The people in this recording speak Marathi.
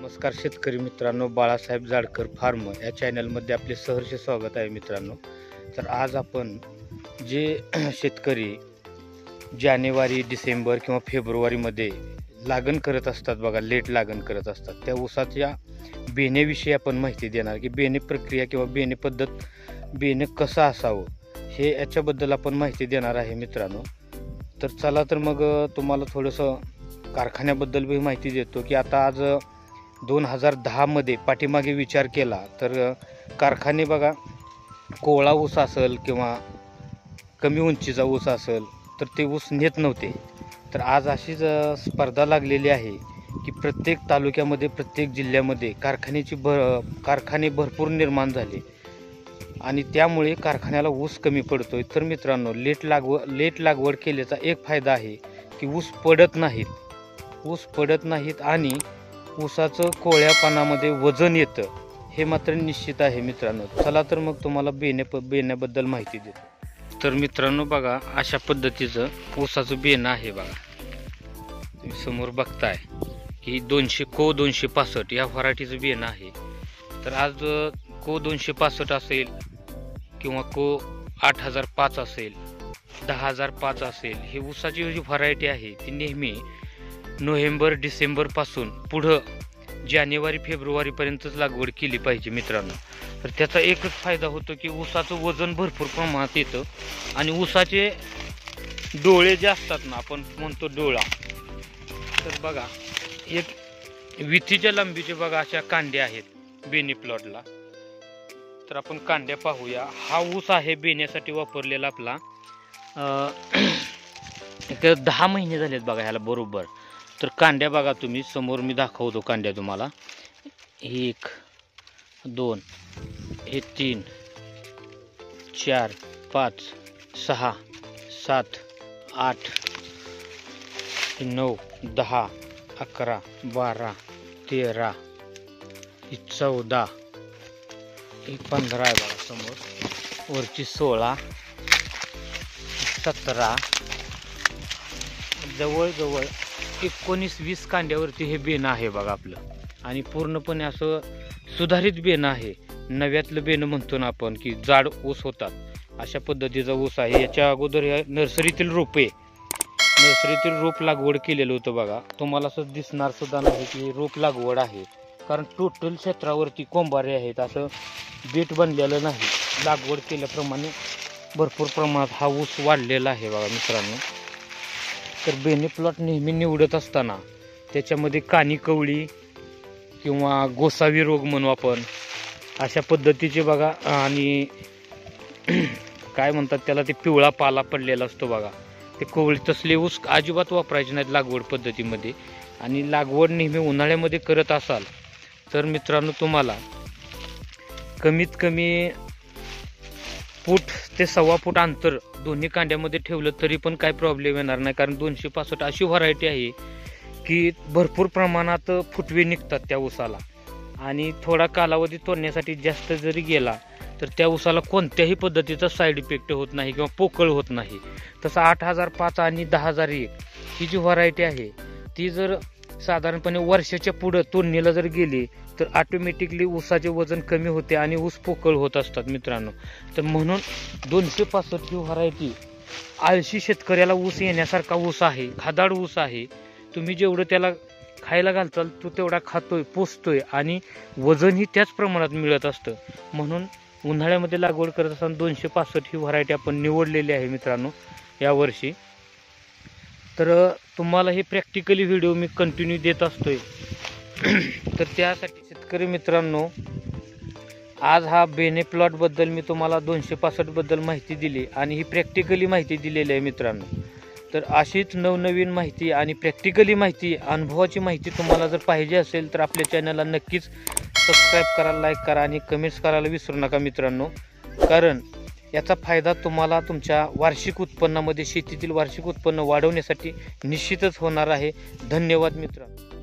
नमस्कार शेतकरी मित्रांनो, बाळासाहेब जाडकर फार्म या चॅनलमध्ये आपले सहर्ष स्वागत आहे मित्रांनो। तर आज आपण जे शेतकरी जानेवारी डिसेंबर किंवा फेब्रुवारीमध्ये लागण करत असतात बघा, लेट लागण करत असतात, त्या ऊसाच्या बेण्याविषयी आपण माहिती देणार की बेणे प्रक्रिया किंवा बेणे पद्धत, बेणे कसं असावं हे याच्याबद्दल आपण माहिती देणार आहे मित्रांनो। तर चला तर मग तुम्हाला थोडंसं कारखान्याबद्दल भी माहिती देतो की आता आज 2010 मध्ये पाठीमागे विचार केला तर कारखाने बघा, कोवळा ऊस असेल किंवा कमी उंचीचा ऊस असेल तर ते ऊस नेत नव्हते। तर आज अशीच स्पर्धा लागलेली आहे की प्रत्येक तालुक्यामध्ये, प्रत्येक जिल्ह्यामध्ये कारखाने भरपूर निर्माण झाले आणि त्यामुळे कारखान्याला ऊस कमी पडतोय। तर मित्रांनो, लेट लागवड केल्याचा एक फायदा आहे की ऊस पडत नाहीत आणि ऊसाचं कोवळ्या पानामध्ये वजन येतं, हे मात्र निश्चित आहे मित्रांनो। चला तर मग तुम्हाला बेण्याबद्दल माहिती देतो। तर मित्रांनो बघा, अशा पद्धतीचं ऊसाचं बेणं आहे बघा, तुम्ही समोर बघताय की 265 या व्हरायटीचं बेणं आहे। तर आज को 265 असेल किंवा को 8005 असेल, 10005 असेल, ही ऊसाची जी व्हरायटी आहे ती नेहमी नोव्हेंबर डिसेंबर पासून पुढं जानेवारी फेब्रुवारीपर्यंतच लागवड केली पाहिजे मित्रांनो। तर त्याचा एकच फायदा होतो की ऊसाचं वजन भरपूर प्रमाणात येतं आणि ऊसाचे डोळे जे असतात ना, आपण म्हणतो डोळा, तर बघा एक विथीच्या लांबीचे बघा अशा कांड्या आहेत बेणी प्लॉटला। तर आपण कांड्या पाहूया। हा ऊस आहे बेण्यासाठी वापरलेला आपला 10 महिने झालेत बघा ह्याला बरोबर। तर कांड्या बघा तुम्ही समोर, मी दाखवतो कांड्या तुम्हाला, 1 2 3 4 5 6 7 8 9 10 11 12 13 14 15 आहे बघा समोर, वरची 16 17, जवळजवळ 19-20 कांड्यावरती हे बेणं आहे बघा आपलं। आणि पूर्णपणे असं सुधारित बेणं आहे, नव्यातलं बेणं म्हणतो ना आपण की जाड ऊस होतात, अशा पद्धतीचा ऊस आहे। याच्या अगोदर या नर्सरीतील रोप लागवड केलेलं होतं बघा, तुम्हाला असं दिसणार सुद्धा नाही की रोप लागवड आहे, कारण टोटल क्षेत्रावरती कोंबारे आहेत, असं बेट बनलेलं नाही। लागवड केल्याप्रमाणे भरपूर प्रमाणात हा ऊस वाढलेला आहे बघा मित्रांनो। तर बेणे प्लॉट नेहमी निवडत असताना त्याच्यामध्ये कानी कवळी किंवा गोसावी रोग म्हणू आपण, अशा पद्धतीचे बघा, आणि काय म्हणतात त्याला, ते पिवळा पाला पडलेला असतो बघा, ते कवळी तसले ऊस अजिबात वापरायचे नाहीत लागवड पद्धतीमध्ये। आणि लागवड नेहमी उन्हाळ्यामध्ये करत असाल तर मित्रांनो, तुम्हाला कमीत कमी फूट ते 1.25 फूट अंतर दोन्ही कांड्यामध्ये ठेवलं तरी पण काय प्रॉब्लेम येणार नाही, कारण 265 अशी व्हरायटी आहे की भरपूर प्रमाणात फुटवे निघतात त्या ऊसाला आणि थोडा कालावधी तोडण्यासाठी जास्त जरी गेला तर त्या ऊसाला कोणत्याही पद्धतीचा साईड इफेक्ट होत नाही किंवा पोकळ होत नाही। तसं 8005 आणि 10001 ही जी व्हरायटी आहे ती जर साधारणपणे वर्षाच्या पुढं तोडणीला जर गेली तर ऑटोमॅटिकली ऊसाचे वजन कमी होते आणि ऊस पोकळ होत असतात मित्रांनो। तर म्हणून 265 ही व्हरायटी आळशी शेतकऱ्याला ऊस येण्यासारखा ऊस आहे, खादाड ऊस आहे। तुम्ही जेवढं त्याला खायला घालताल तो तेवढा खातोय, पोसतोय आणि वजनही त्याच प्रमाणात मिळत असतं। म्हणून उन्हाळ्यामध्ये लागवड करत असताना 265 ही व्हरायटी आपण निवडलेली आहे मित्रांनो यावर्षी। तर तुम्हाला हे प्रॅक्टिकली व्हिडिओ मी कंटिन्यू देत असतोय। तर त्यासाठी शेतकरी मित्रांनो, आज हा बेणे प्लॉट बद्दल मी तुम्हाला 265 बद्दल माहिती दिली आणि ही प्रॅक्टिकली माहिती दिलेली आहे मित्रांनो। तर अशीच नवनवीन माहिती आणि प्रॅक्टिकली माहिती, अनुभवाची माहिती तुम्हाला जर पाहिजे असेल तर आपल्या चॅनलला नक्कीच सबस्क्राईब करा, लाईक करा आणि कमेंट्स करायला विसरू नका मित्रांनो, कारण याचा फायदा तुम्हाला तुमच्या वार्षिक उत्पन्नामध्ये, शेतीतील वार्षिक उत्पन्न वाढवण्यासाठी निश्चितच होणार आहे। धन्यवाद मित्रांनो।